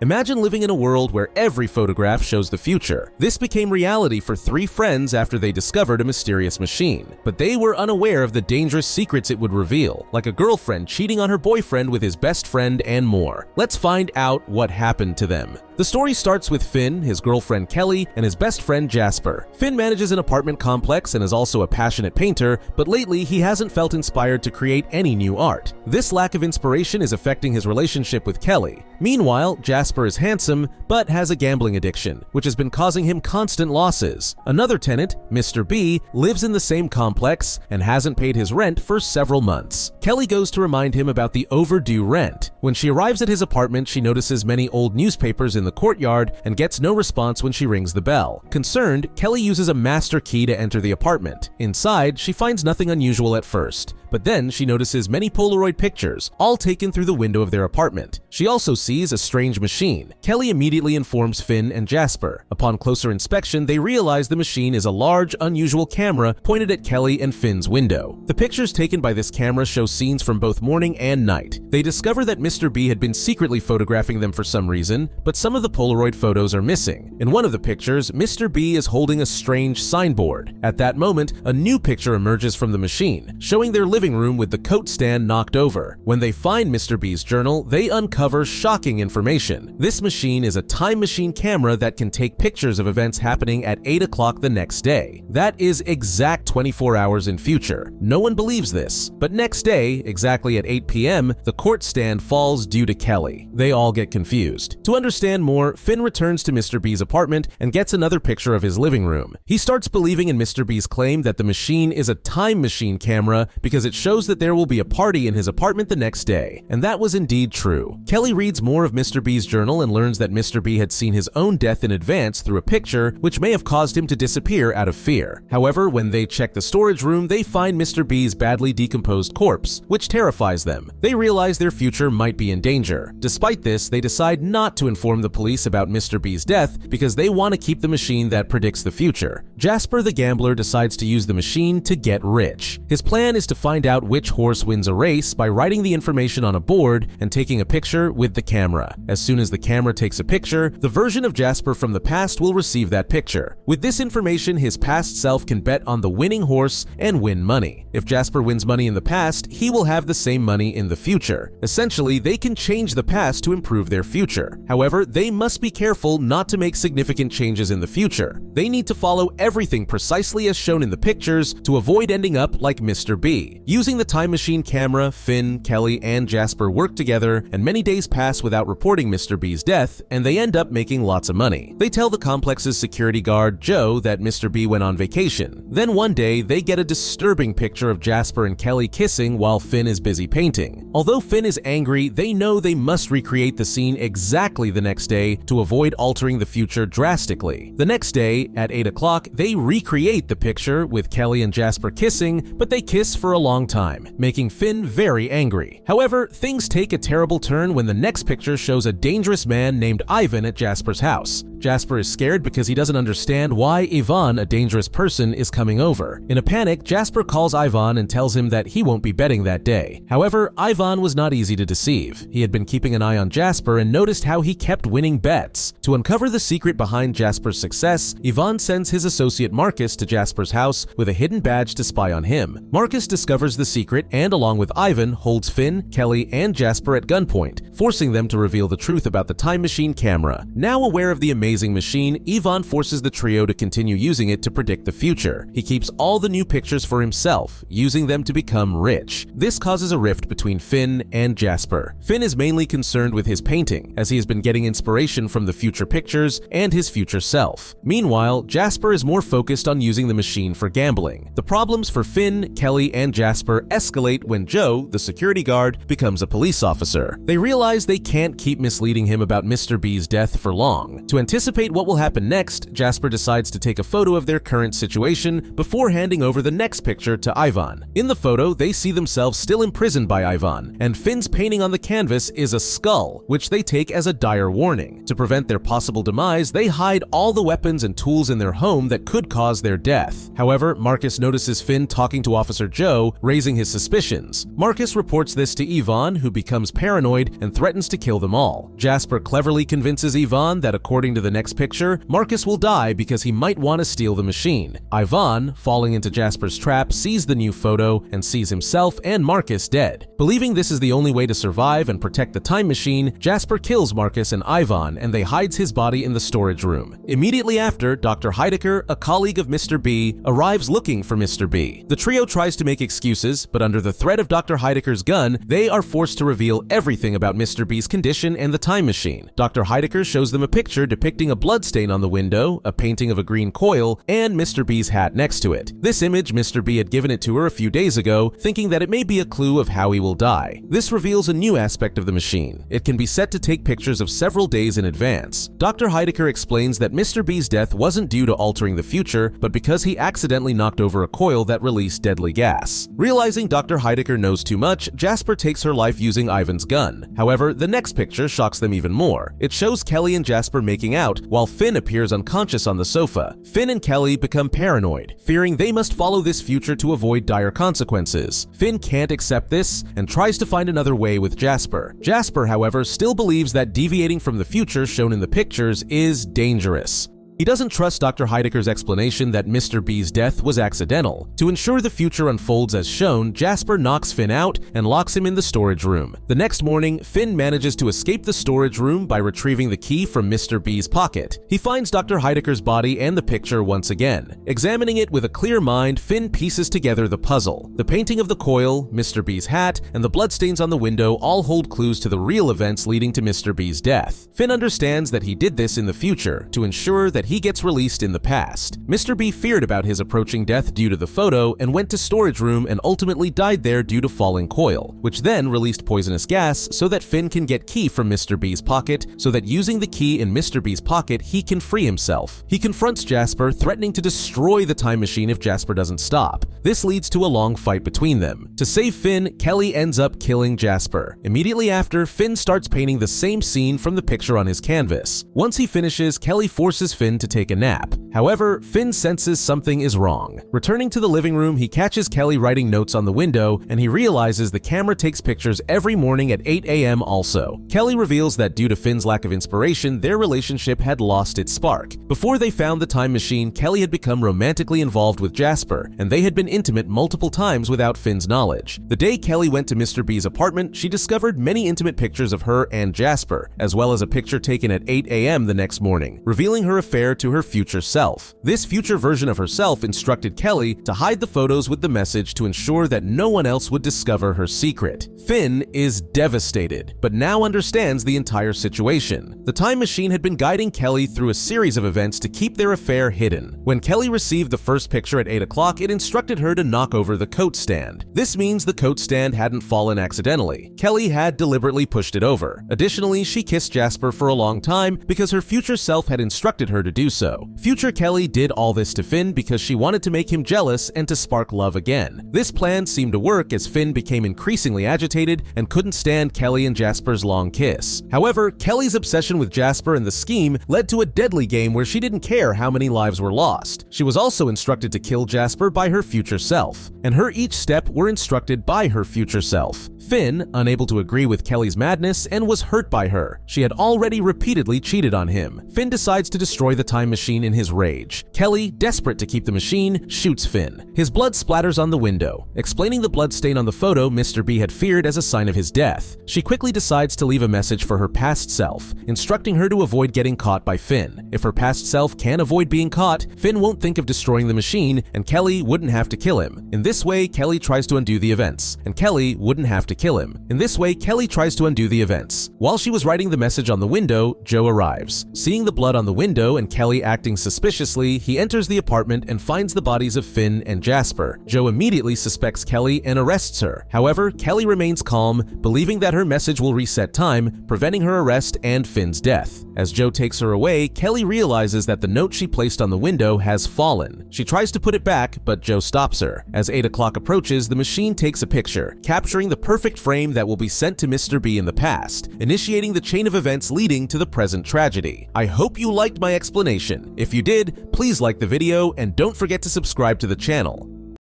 Imagine living in a world where every photograph shows the future. This became reality for three friends after they discovered a mysterious machine, but they were unaware of the dangerous secrets it would reveal, like a girlfriend cheating on her boyfriend with his best friend and more. Let's find out what happened to them. The story starts with Finn, his girlfriend Kelly, and his best friend Jasper. Finn manages an apartment complex and is also a passionate painter, but lately he hasn't felt inspired to create any new art. This lack of inspiration is affecting his relationship with Kelly. Meanwhile, Jasper is handsome, but has a gambling addiction, which has been causing him constant losses. Another tenant, Mr. B, lives in the same complex and hasn't paid his rent for several months. Kelly goes to remind him about the overdue rent. When she arrives at his apartment, she notices many old newspapers in the courtyard and gets no response when she rings the bell. Concerned, Kelly uses a master key to enter the apartment. Inside, she finds nothing unusual at first, but then she notices many Polaroid pictures, all taken through the window of their apartment. She also sees a strange machine. Kelly immediately informs Finn and Jasper. Upon closer inspection, they realize the machine is a large, unusual camera pointed at Kelly and Finn's window. The pictures taken by this camera show scenes from both morning and night. They discover that Mr. B had been secretly photographing them for some reason, but some of the Polaroid photos are missing. In one of the pictures, Mr. B is holding a strange signboard. At that moment, a new picture emerges from the machine, showing their living room with the coat stand knocked over. When they find Mr. B's journal, they uncover shocking information. This machine is a time machine camera that can take pictures of events happening at 8 o'clock the next day. That is exact 24 hours in future. No one believes this, but next day, exactly at 8 p.m., the court stand falls due to Kelly. They all get confused. To understand more, Finn returns to Mr. B's apartment and gets another picture of his living room. He starts believing in Mr. B's claim that the machine is a time machine camera because it shows that there will be a party in his apartment the next day, and that was indeed true. Kelly reads more of Mr. B's journal and learns that Mr. B had seen his own death in advance through a picture, which may have caused him to disappear out of fear. However, when they check the storage room, they find Mr. B's badly decomposed corpse, which terrifies them. They realize their future might be in danger. Despite this, they decide not to inform the police about Mr. B's death because they want to keep the machine that predicts the future. Jasper the gambler decides to use the machine to get rich. His plan is to find out which horse wins a race by writing the information on a board and taking a picture with the camera. As soon as the camera takes a picture, the version of Jasper from the past will receive that picture. With this information, his past self can bet on the winning horse and win money. If Jasper wins money in the past, he will have the same money in the future. Essentially, they can change the past to improve their future. However, they must be careful not to make significant changes in the future. They need to follow everything precisely as shown in the pictures to avoid ending up like Mr. B. Using the time machine camera, Finn, Kelly, and Jasper work together, and many days pass without reporting Mr. B's death, and they end up making lots of money. They tell the complex's security guard, Joe, that Mr. B went on vacation. Then one day, they get a disturbing picture of Jasper and Kelly kissing while Finn is busy painting. Although Finn is angry, they know they must recreate the scene exactly the next day to avoid altering the future drastically. The next day, at 8 o'clock, they recreate the picture with Kelly and Jasper kissing, but they kiss for a long time, making Finn very angry. However, things take a terrible turn when the next picture shows a dangerous man named Ivan at Jasper's house. Jasper is scared because he doesn't understand why Ivan, a dangerous person, is coming over. In a panic, Jasper calls Ivan and tells him that he won't be betting that day. However, Ivan was not easy to deceive. He had been keeping an eye on Jasper and noticed how he kept winning bets. To uncover the secret behind Jasper's success, Ivan sends his associate Marcus to Jasper's house with a hidden badge to spy on him. Marcus discovers the secret and, along with Ivan, holds Finn, Kelly, and Jasper at gunpoint, forcing them to reveal the truth about the time machine camera. Now aware of the amazing machine, Ivan forces the trio to continue using it to predict the future. He keeps all the new pictures for himself, using them to become rich. This causes a rift between Finn and Jasper. Finn is mainly concerned with his painting, as he has been getting inspiration from the future pictures and his future self. Meanwhile, Jasper is more focused on using the machine for gambling. The problems for Finn, Kelly, and Jasper escalate when Joe, the security guard, becomes a police officer. They realize they can't keep misleading him about Mr. B's death for long. To anticipate anticipate what will happen next, Jasper decides to take a photo of their current situation before handing over the next picture to Ivan. In the photo, they see themselves still imprisoned by Ivan, and Finn's painting on the canvas is a skull, which they take as a dire warning. To prevent their possible demise, they hide all the weapons and tools in their home that could cause their death. However, Marcus notices Finn talking to Officer Joe, raising his suspicions. Marcus reports this to Ivan, who becomes paranoid and threatens to kill them all. Jasper cleverly convinces Ivan that according to the next picture, Marcus will die because he might want to steal the machine. Ivan, falling into Jasper's trap, sees the new photo and sees himself and Marcus dead. Believing this is the only way to survive and protect the time machine, Jasper kills Marcus and Ivan, and they hides his body in the storage room. Immediately after, Dr. Heidecker, a colleague of Mr. B, arrives looking for Mr. B. The trio tries to make excuses, but under the threat of Dr. Heidecker's gun, they are forced to reveal everything about Mr. B's condition and the time machine. Dr. Heidecker shows them a picture depicting a bloodstain on the window, a painting of a green coil, and Mr. B's hat next to it. This image, Mr. B had given it to her a few days ago, thinking that it may be a clue of how he will die. This reveals a new aspect of the machine. It can be set to take pictures of several days in advance. Dr. Heidecker explains that Mr. B's death wasn't due to altering the future, but because he accidentally knocked over a coil that released deadly gas. Realizing Dr. Heidecker knows too much, Jasper takes her life using Ivan's gun. However, the next picture shocks them even more. It shows Kelly and Jasper making out while Finn appears unconscious on the sofa. Finn and Kelly become paranoid, fearing they must follow this future to avoid dire consequences. Finn can't accept this and tries to find another way with Jasper. Jasper, however, still believes that deviating from the future shown in the pictures is dangerous. He doesn't trust Dr. Heidecker's explanation that Mr. B's death was accidental. To ensure the future unfolds as shown, Jasper knocks Finn out and locks him in the storage room. The next morning, Finn manages to escape the storage room by retrieving the key from Mr. B's pocket. He finds Dr. Heidecker's body and the picture once again. Examining it with a clear mind, Finn pieces together the puzzle. The painting of the coil, Mr. B's hat, and the bloodstains on the window all hold clues to the real events leading to Mr. B's death. Finn understands that he did this in the future to ensure that he gets released in the past. Mr. B feared about his approaching death due to the photo and went to storage room and ultimately died there due to falling coil, which then released poisonous gas so that Finn can get key from Mr. B's pocket, so that using the key in Mr. B's pocket, he can free himself. He confronts Jasper, threatening to destroy the time machine if Jasper doesn't stop. This leads to a long fight between them. To save Finn, Kelly ends up killing Jasper. Immediately after, Finn starts painting the same scene from the picture on his canvas. Once he finishes, Kelly forces Finn to take a nap. However, Finn senses something is wrong. Returning to the living room, he catches Kelly writing notes on the window, and he realizes the camera takes pictures every morning at 8 a.m. also. Kelly reveals that due to Finn's lack of inspiration, their relationship had lost its spark. Before they found the time machine, Kelly had become romantically involved with Jasper, and they had been intimate multiple times without Finn's knowledge. The day Kelly went to Mr. B's apartment, she discovered many intimate pictures of her and Jasper, as well as a picture taken at 8 a.m. the next morning, revealing her affair to her future self. This future version of herself instructed Kelly to hide the photos with the message to ensure that no one else would discover her secret. Finn is devastated, but now understands the entire situation. The time machine had been guiding Kelly through a series of events to keep their affair hidden. When Kelly received the first picture at 8 o'clock, it instructed her to knock over the coat stand. This means the coat stand hadn't fallen accidentally. Kelly had deliberately pushed it over. Additionally, she kissed Jasper for a long time because her future self had instructed her to do so. Future Kelly did all this to Finn because she wanted to make him jealous and to spark love again. This plan seemed to work as Finn became increasingly agitated and couldn't stand Kelly and Jasper's long kiss. However, Kelly's obsession with Jasper and the scheme led to a deadly game where she didn't care how many lives were lost. She was also instructed to kill Jasper by her future self, and her each step were instructed by her future self. Finn, unable to agree with Kelly's madness and was hurt by her. She had already repeatedly cheated on him. Finn decides to destroy the time machine in his rage. Kelly, desperate to keep the machine, shoots Finn. His blood splatters on the window, explaining the blood stain on the photo Mr. B had feared as a sign of his death. She quickly decides to leave a message for her past self, instructing her to avoid getting caught by Finn. If her past self can avoid being caught, Finn won't think of destroying the machine, and Kelly wouldn't have to kill him. In this way, Kelly tries to undo the events, and Kelly wouldn't have to kill him. In this way, Kelly tries to undo the events. While she was writing the message on the window, Joe arrives. Seeing the blood on the window and Kelly acting suspiciously, he enters the apartment and finds the bodies of Finn and Jasper. Joe immediately suspects Kelly and arrests her. However, Kelly remains calm, believing that her message will reset time, preventing her arrest and Finn's death. As Joe takes her away, Kelly realizes that the note she placed on the window has fallen. She tries to put it back, but Joe stops her. As 8 o'clock approaches, the machine takes a picture, capturing the perfect frame that will be sent to Mr. B in the past, initiating the chain of events leading to the present tragedy. I hope you liked my explanation. If you did, please like the video and don't forget to subscribe to the channel.